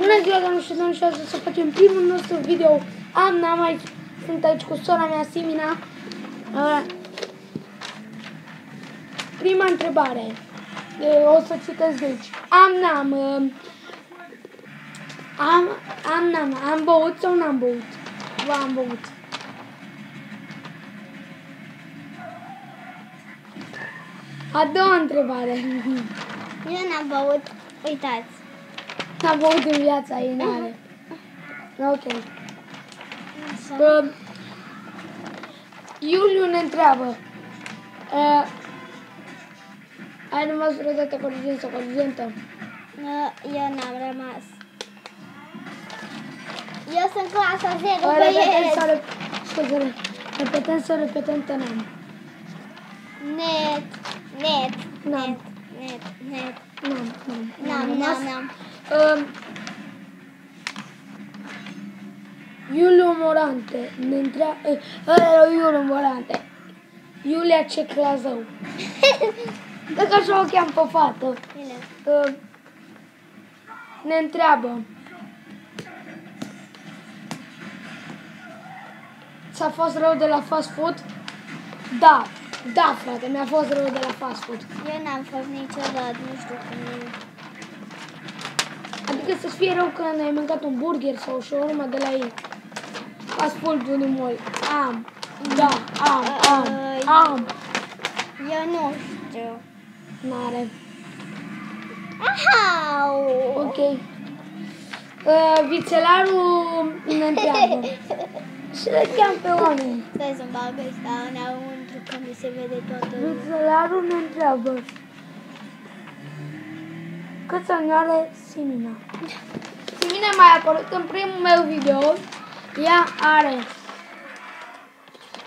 Bună ziua, doamne și domnilor, și astăzi să facem primul nostru video. N-am aici, sunt aici cu sora mea, Simina. Prima întrebare, o să citesc de aici. Am băut sau n-am băut? Am băut. A doua întrebare. Eu n-am băut, uitați. N-am băut în viața ei, n-are. Ok. Iuliu ne întreabă. Ai rămas vreodată corigent sau corigentă? Eu n-am rămas. Eu sunt clasa 0, băieți. Repetăm sau repetentă n-am? Net. N-am. Iuliu Morante ne întreabă. Iuliu Morante. Iulia ce Crazău. Dacă așa o cheam pe fată. Ne întreabă. Ți-a fost rău de la fast food? Da, frate, mi-a fost rău de la fast food. Eu n-am fost niciodată, nu știu cum e. Adică să-ți fie rău când ai mâncat un burger sau o shawarma de la ei. Fast food-ul din mall. Am. Eu nu știu. N-are. Ahau! Ok. Vițelarul ne întreabă. Și le cheam pe oameni. Stai să-mi bag ăsta înăuntru, că mi se vede toată. Vițelarul ne întreabă. Câți ani are Simina? Simina mai a apărut în primul meu video. Ea are.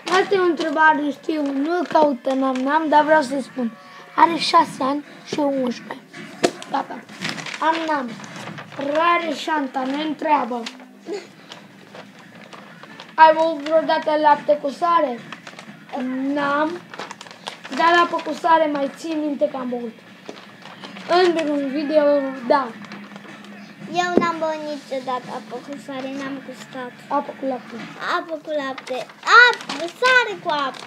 Asta e o întrebare, știu, nu caută n-am, dar vreau să-i spun. Are 6 ani și 11. Gata. N-am. Rare Șanta ne întreabă. Ai băut vreodată lapte cu sare? N-am. Dar apă cu sare mai țin minte că am băut. Într-un video, da. Eu n-am băut niciodată apă cu sare, n-am gustat. Apă cu lapte. Apă cu lapte. Sare cu apă.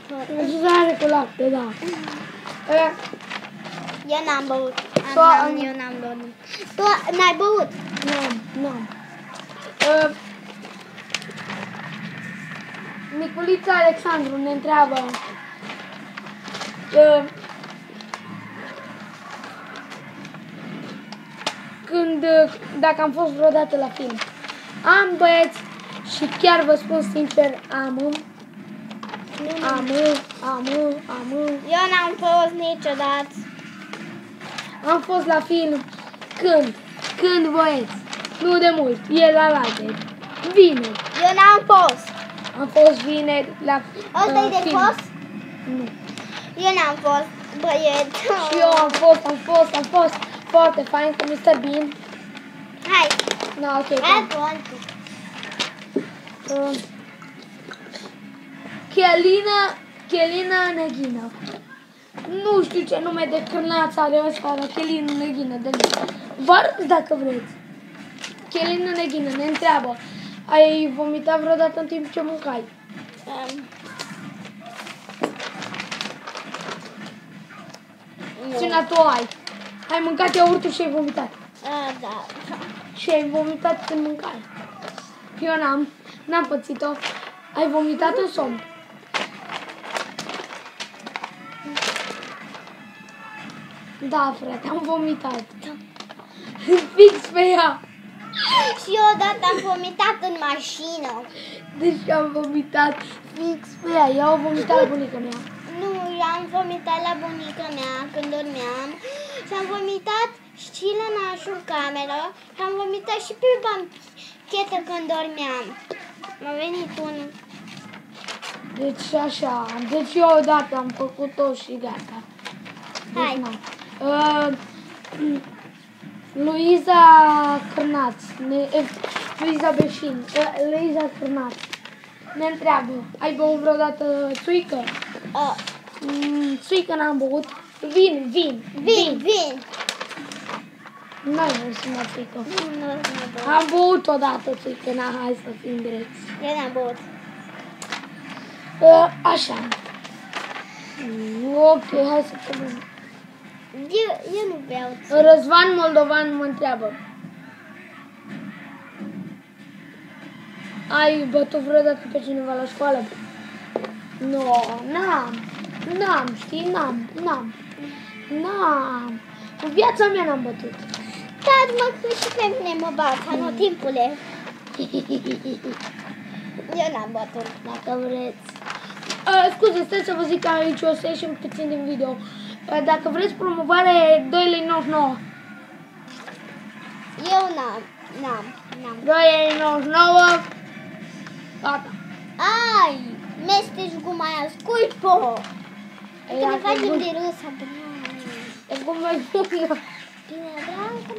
Sare cu lapte, da. Eu n-am băut. Eu n-am băut. Tu n-ai băut? N-am. Miculița Alexandru ne întreabă. Dacă am fost vreodată la film. Am, băieți, și chiar vă spun sincer, am. Eu n-am fost niciodată. Am fost la film. Când, băieți? Nu de mult, e la late. Vineri. Eu n-am fost. Am fost vineri la Ăsta-i de film. fost? Nu. Eu n-am fost, băieți. Și eu am fost foarte fain cu Mr. Bean. Hai. Na, ok. Chelina Neghină. Nu știu ce nume de cârnaț are ăsta, dar Chelina Neghină. Vă arăt dacă vreți. Chelina Neghină ne întreabă. Ai vomitat vreodată în timp ce mâncai? Cine tu ai? Ai mâncat iaurtul și ai vomitat? Da. Și ai vomitat când mâncai? Eu n-am pățit-o. Ai vomitat în somn? Da, frate, am vomitat. Fix pe ea. Și eu odată am vomitat în mașină. Deci am vomitat fix pe ea. Eu am vomitat la bunica mea. Nu, eu am vomitat la bunica mea când dormeam. Și am vomitat și la nașul cameră. Și am vomitat și pe banchetă când dormeam. M-a venit unul. Deci așa. Deci eu odată am făcut-o și gata. Deci, hai. Luiza Cârnaț, Luiza Beșin, Luiza Cârnaț ne întreabă, ai băut vreodată țuică? Țuică n-am băut, vin. N-ai vrut să mă frică. Nu, Am băut odată țică, hai să fim direcți. eu n-am băut. Așa. Ok, hai să vedem. Eu nu beau. Răzvan Moldovan mă întreabă. Ai bătut vreodată pe cineva la școală? Nu, n-am, știi, n-am. În viața mea n-am bătut. Dar mă, că și pe mine mă bat, anotimpule. Eu n-am bătut. Dacă vreți. Scuze, stai să vă zic că aici o să ieșim puțin din video. Dacă vreți promovare, 2,99 lei. Eu n-am. 2,99 lei. Gata. Ai, mesteci cu mai ascultă. Că ne facem de râs. E cum mai bună. Bine, dragă.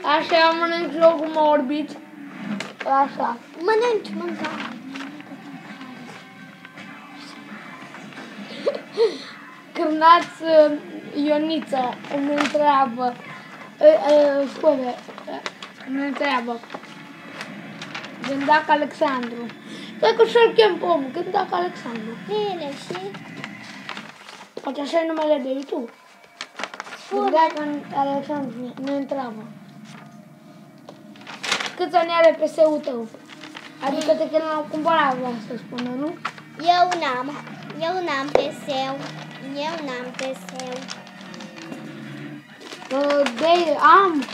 Așa mănânc eu cu mă orbiți. Așa. Mănânci, mâncare. Cârnaț Ionița îmi întreabă. Îmi întreabă. Gândac Alexandru. Cred că și-l chem pe omul, Gândac Alexandru. Bine, și? Poate așa e numele de YouTube. Gândac Alexandru ne întreabă. Câți ani are PS-ul tău? Adică te că l-am cumpărat, vreau să spună, nu? Eu n-am PC-ul. Am.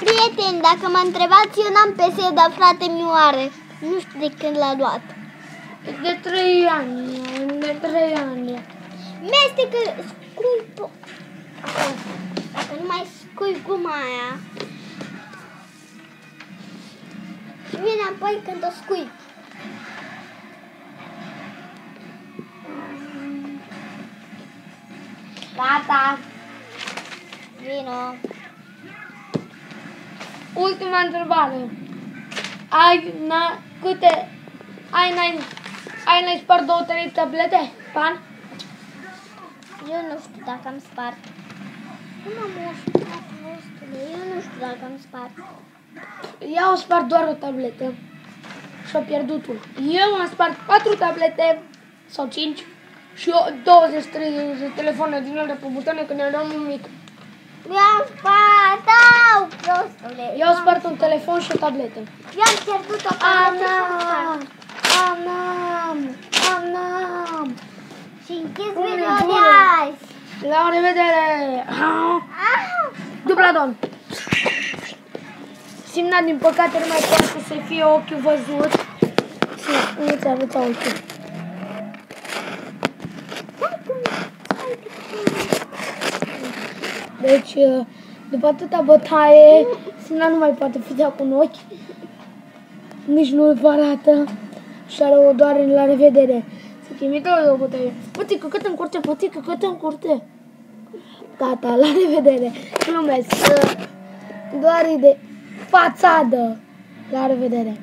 Prieteni, dacă mă întrebați, eu n-am PC, dar frate mi-o are. Nu știu de când l-a luat. De 3 ani. Mestecă scuipă. Dacă nu mai scui guma aia. Și vine apoi când o scui. Gata. Vino. Ultima întrebare. Ai n-ai spart 2-3 tablete? Pan? Eu nu știu dacă am spart. Eu nu știu dacă am spart. Eu am spart doar o tabletă și-o pierdut una. Eu am spart 4 tablete sau 5 și eu 23 de telefoane din alea pe butoane când eram mic. Mi-am spart, au, prostule. Eu am spart un telefon și o tabletă. I-am pierdut o tabletă. Am. Și închis video de azi. La revedere! Dubladon! Simna, din păcate, nu mai poate să fie ochiul văzut. Și nu-ți arăta ochiul. Deci, după atâta bătaie, Simna nu mai poate vedea cu un ochi. Nici nu-l arată. Și are doar la revedere. Se chimită o bătaie. Pătică, că te-mi curte, pătică, că te-mi curte. Gata, la revedere. Glumesc. Doar de fațadă. La revedere.